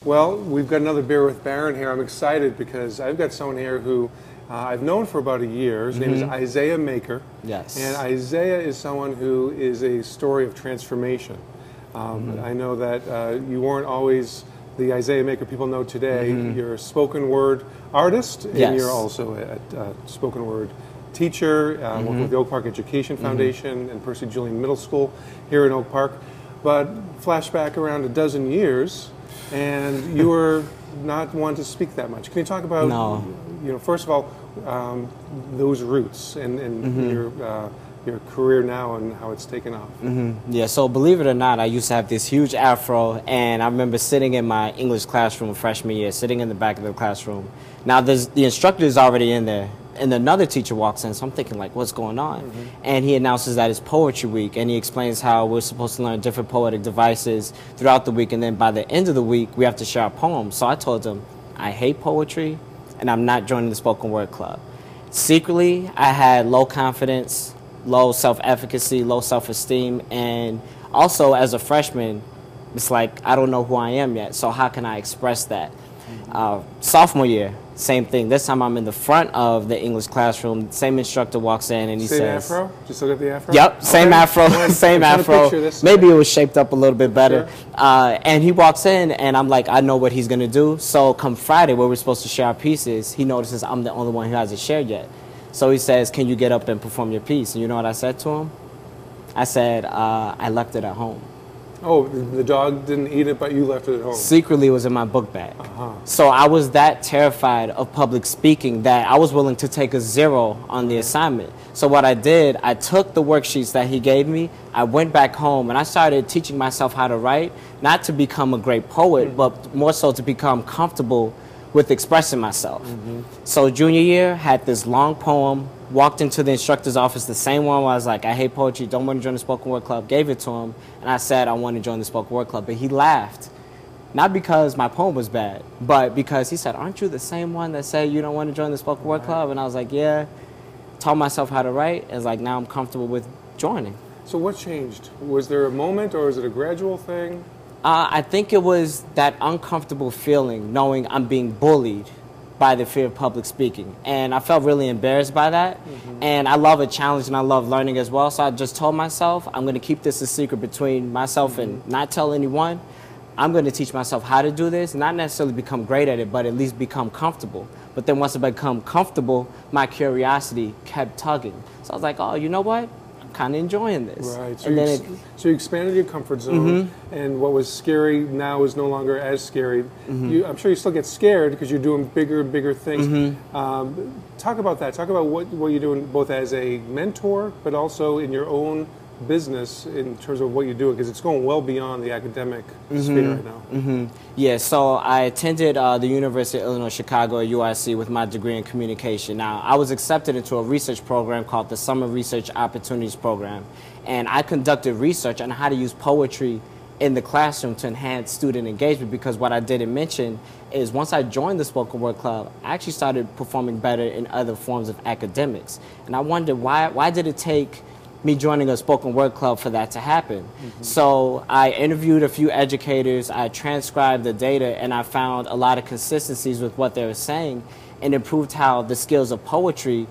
Well, we've got another Beer with Baron here. I'm excited because I've got someone here who I've known for about a year. His name is Isaiah Makar. Yes. And Isaiah is someone who is a story of transformation. I know that you weren't always the Isaiah Makar people know today. You're a spoken word artist, and you're also a spoken word teacher, working with the Oak Park Education Foundation and Percy Julian Middle School here in Oak Park. But flashback around a dozen years, and you were not one to speak that much. Can you talk about, you know, first of all, those roots and your career now and how it's taken off? Yeah, so believe it or not, I used to have this huge afro, and I remember sitting in my English classroom freshman year, sitting in the back of the classroom. Now, the instructor is already in there, and another teacher walks in, so I'm thinking, like, what's going on? And he announces that it's Poetry Week, and he explains how we're supposed to learn different poetic devices throughout the week, and then by the end of the week, we have to share our poems. So I told him, I hate poetry, and I'm not joining the spoken word club. Secretly, I had low confidence, low self-efficacy, low self-esteem, and also as a freshman, it's like, I don't know who I am yet, so how can I express that? Sophomore year, same thing. This time I'm in the front of the English classroom. Same instructor walks in and he says... Same afro? Just look at the afro? Yep, same afro, same afro. Maybe it was shaped up a little bit better. And he walks in and I'm like, I know what he's going to do. So come Friday where we're supposed to share our pieces, he notices I'm the only one who hasn't shared yet. So he says, can you get up and perform your piece? And you know what I said to him? I said, I left it at home. Oh, the dog didn't eat it, but you left it at home. Secretly, it was in my book bag. So I was that terrified of public speaking that I was willing to take a 0 on the assignment. So what I did, I took the worksheets that he gave me, I went back home, and I started teaching myself how to write, not to become a great poet, but more so to become comfortable with expressing myself. So junior year, had this long poem, walked into the instructor's office, the same one where I was like, I hate poetry, don't want to join the spoken word club, gave it to him, and I said I want to join the spoken word club, but he laughed. Not because my poem was bad, but because he said, aren't you the same one that said you don't want to join the spoken word club? And I was like, yeah. Taught myself how to write, and like now I'm comfortable with joining. So what changed? Was there a moment or is it a gradual thing? I think it was that uncomfortable feeling knowing I'm being bullied by the fear of public speaking. And I felt really embarrassed by that. And I love a challenge and I love learning as well. So I just told myself, I'm going to keep this a secret between myself and not tell anyone. I'm going to teach myself how to do this, not necessarily become great at it, but at least become comfortable. But then once I become comfortable, my curiosity kept tugging. So I was like, oh, you know what? Kind of enjoying this. Right. So, so you expanded your comfort zone, and what was scary now is no longer as scary. I'm sure you still get scared because you're doing bigger and bigger things. Talk about that. Talk about what you're doing both as a mentor, but also in your own business in terms of what you're doing, because it's going well beyond the academic sphere right now. Yeah, so I attended the University of Illinois Chicago at UIC with my degree in communication. Now, I was accepted into a research program called the Summer Research Opportunities Program, and I conducted research on how to use poetry in the classroom to enhance student engagement, because what I didn't mention is once I joined the Spoken Word Club, I actually started performing better in other forms of academics. And I wondered why did it take me joining a spoken word club for that to happen? So I interviewed a few educators, I transcribed the data, and I found a lot of consistencies with what they were saying, and it proved how the skills of poetry,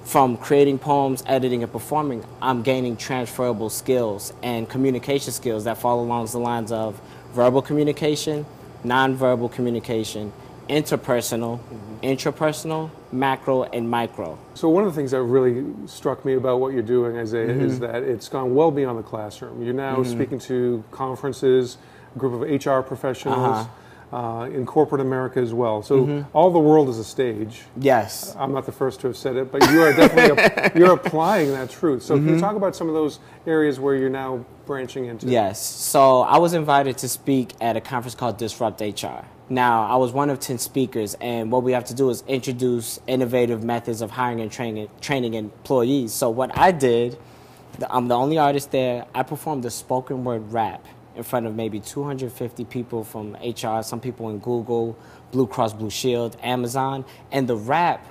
from creating poems, editing, and performing, I'm gaining transferable skills and communication skills that fall along the lines of verbal communication, nonverbal communication, interpersonal, intrapersonal, macro, and micro. So one of the things that really struck me about what you're doing, Isaiah, is that it's gone well beyond the classroom. You're now speaking to conferences, a group of HR professionals, in corporate America as well. So all the world is a stage. Yes. I'm not the first to have said it, but you are definitely you're applying that truth. So can you talk about some of those areas where you're now branching into? Yes. So I was invited to speak at a conference called Disrupt HR. Now, I was one of 10 speakers, and what we have to do is introduce innovative methods of hiring and training employees. So what I did, I'm the only artist there, I performed a spoken word rap in front of maybe 250 people from HR, some people in Google, Blue Cross Blue Shield, Amazon, and the rap,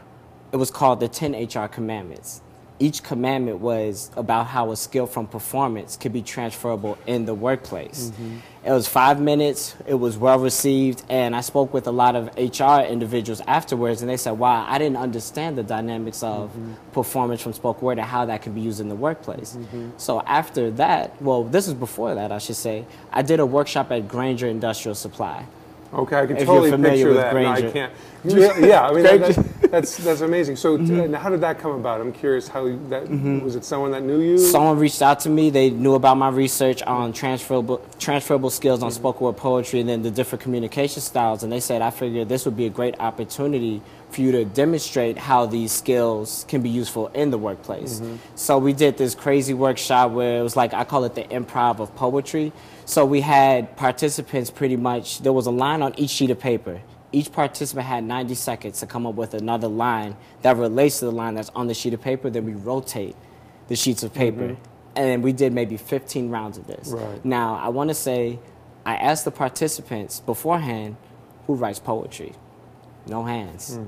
it was called the 10 HR Commandments. each commandment was about how a skill from performance could be transferable in the workplace. It was 5 minutes, it was well received, and I spoke with a lot of HR individuals afterwards, and they said, wow, I didn't understand the dynamics of performance from spoken word and how that could be used in the workplace. So after that, well, this is before that, I should say, I did a workshop at Granger Industrial Supply. Okay, I can totally picture that. No, I can't. Yeah, I mean, that's amazing. So how did that come about? I'm curious how that, was it someone that knew you? Someone reached out to me. They knew about my research on transferable skills on spoken word poetry and then the different communication styles. And they said, I figured this would be a great opportunity for you to demonstrate how these skills can be useful in the workplace. So we did this crazy workshop where it was like, I call it the Improv of poetry. So we had participants pretty much, there was a line on each sheet of paper. Each participant had 90 seconds to come up with another line that relates to the line that's on the sheet of paper. Then we rotate the sheets of paper. And then we did maybe 15 rounds of this. Now, I want to say, I asked the participants beforehand, who writes poetry? No hands.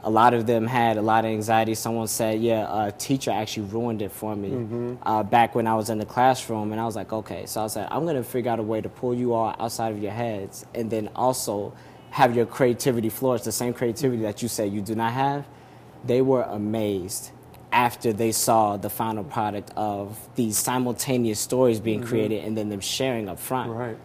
A lot of them had a lot of anxiety. Someone said, yeah, a teacher actually ruined it for me back when I was in the classroom. And I was like, okay. So I said, I'm going to figure out a way to pull you all outside of your heads and then also have your creativity flourish, the same creativity that you say you do not have. They were amazed after they saw the final product of these simultaneous stories being created and then them sharing up front. Right.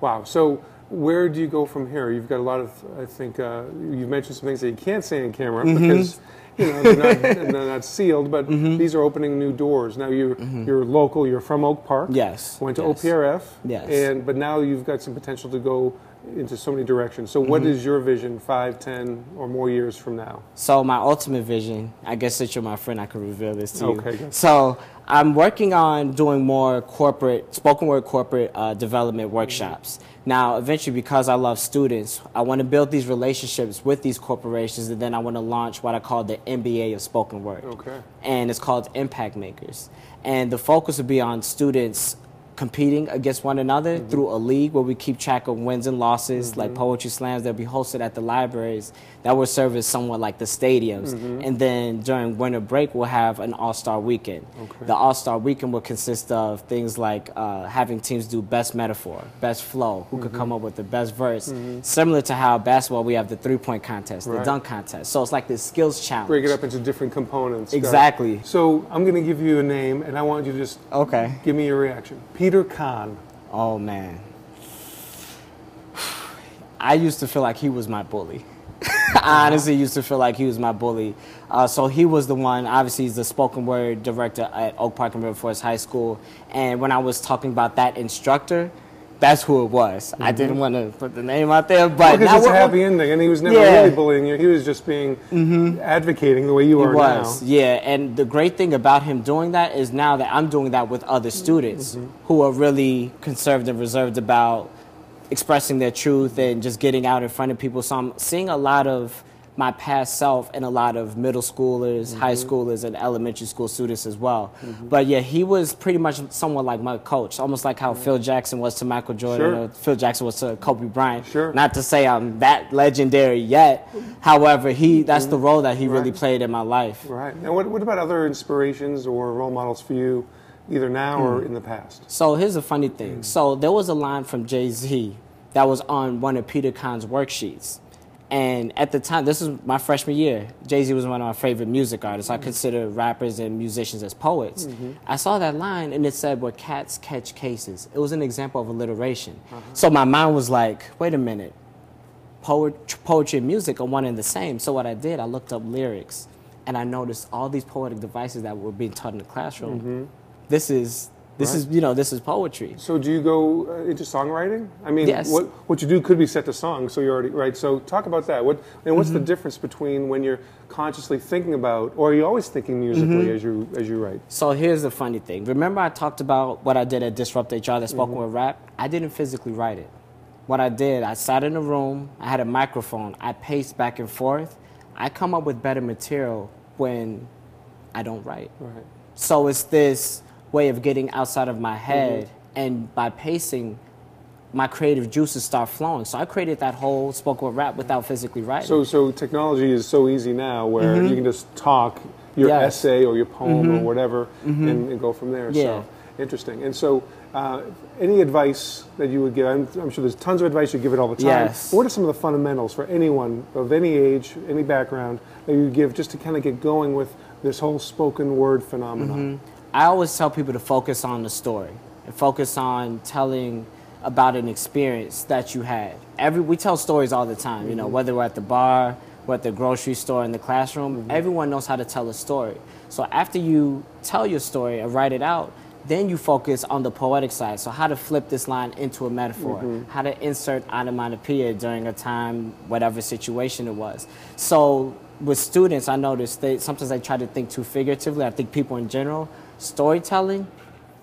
Wow. So where do you go from here? You've got a lot of, I think, you've mentioned some things that you can't say on camera because they're not sealed, but these are opening new doors. Now you're local, you're from Oak Park. Yes. Went to OPRF. Yes. But now you've got some potential to go into so many directions. So what is your vision 5, 10, or more years from now? So my ultimate vision, I guess since you're my friend, I can reveal this to you. Okay. So I'm working on doing more spoken word corporate development workshops. Now, eventually, because I love students, I want to build these relationships with these corporations, and then I want to launch what I call the MBA of Spoken Word. Okay. And it's called Impact Makers. And the focus will be on students competing against one another through a league where we keep track of wins and losses, like poetry slams that will be hosted at the libraries that will serve as somewhat like the stadiums. And then during winter break, we'll have an all-star weekend. The all-star weekend will consist of things like having teams do best metaphor, best flow, who could come up with the best verse. Similar to how basketball, we have the three-point contest, the dunk contest. So it's like this skills challenge. Break it up into different components. Exactly. So I'm going to give you a name, and I want you to just give me your reaction. Peter Kahn. Oh, man. I used to feel like he was my bully. I honestly used to feel like he was my bully. So he was the one, obviously he's the spoken word director at Oak Park and River Forest High School. And when I was talking about that instructor, that's who it was. I didn't want to put the name out there, but because it's a happy ending, and he was never really bullying you. He was just being advocating the way you are now. Yeah, and the great thing about him doing that is now that I'm doing that with other students who are really conserved and reserved about expressing their truth and just getting out in front of people. So I'm seeing a lot of my past self and a lot of middle schoolers, high schoolers, and elementary school students as well. But yeah, he was pretty much someone like my coach, almost like how Phil Jackson was to Michael Jordan or Phil Jackson was to Kobe Bryant. Not to say I'm that legendary yet. However, that's the role that he really played in my life. Right. Now, what about other inspirations or role models for you, either now or in the past? So here's a funny thing. So there was a line from Jay-Z that was on one of Peter Kahn's worksheets. And at the time, this is my freshman year, Jay-Z was one of my favorite music artists. I consider rappers and musicians as poets. I saw that line, and it said, where cats catch cases. It was an example of alliteration. So my mind was like, wait a minute. Poetry and music are one and the same. So what I did, I looked up lyrics, and I noticed all these poetic devices that were being taught in the classroom. This is poetry. So do you go into songwriting? I mean, what you do could be set to song, so you're already, right? So talk about that. What's the difference between when you're consciously thinking about, or are you always thinking musically as you write? So here's the funny thing. Remember I talked about what I did at Disrupt HR, that spoken word rap? I didn't physically write it. What I did, I sat in a room, I had a microphone, I paced back and forth. I come up with better material when I don't write. So it's this way of getting outside of my head, and by pacing, my creative juices start flowing. So I created that whole spoken word rap without physically writing. So technology is so easy now where you can just talk your essay or your poem or whatever, and go from there. Yeah. So interesting. And so, any advice that you would give? I'm sure there's tons of advice you give it all the time. Yes. What are some of the fundamentals for anyone of any age, any background that you give just to kind of get going with this whole spoken word phenomenon? I always tell people to focus on the story and focus on telling about an experience that you had. We tell stories all the time, you know, whether we're at the bar, we're at the grocery store, in the classroom, everyone knows how to tell a story. So after you tell your story and write it out, then you focus on the poetic side. So how to flip this line into a metaphor, how to insert onomatopoeia during a time, whatever situation it was. So with students, I noticed sometimes they try to think too figuratively. I think people in general, storytelling,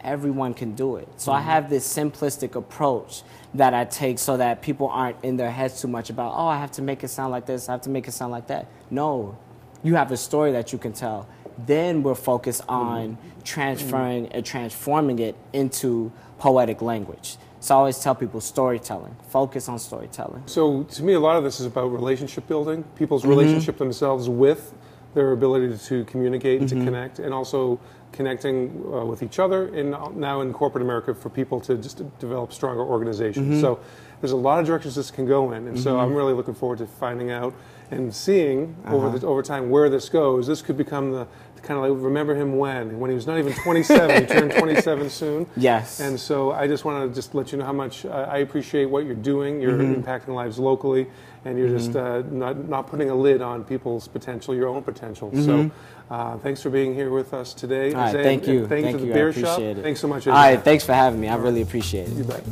everyone can do it. So I have this simplistic approach that I take so that people aren't in their heads too much about, oh, I have to make it sound like this, I have to make it sound like that. No, you have a story that you can tell. Then we're focused on transferring and transforming it into poetic language. So I always tell people storytelling, focus on storytelling. So to me, a lot of this is about relationship building, people's relationship themselves with their ability to communicate and to connect, and also connecting with each other, and now in corporate America for people to just develop stronger organizations. So there's a lot of directions this can go in, and so I'm really looking forward to finding out and seeing over time where this goes. This could become the kind of like, remember him when he was not even 27, he turned 27 soon. Yes. And so I just want to just let you know how much I appreciate what you're doing. You're impacting lives locally, and you're just not putting a lid on people's potential, your own potential. So thanks for being here with us today. All right, thank you. Thank you to the Beer Shop. It. Thanks so much. All right, thanks for having me. I really appreciate it. You bet.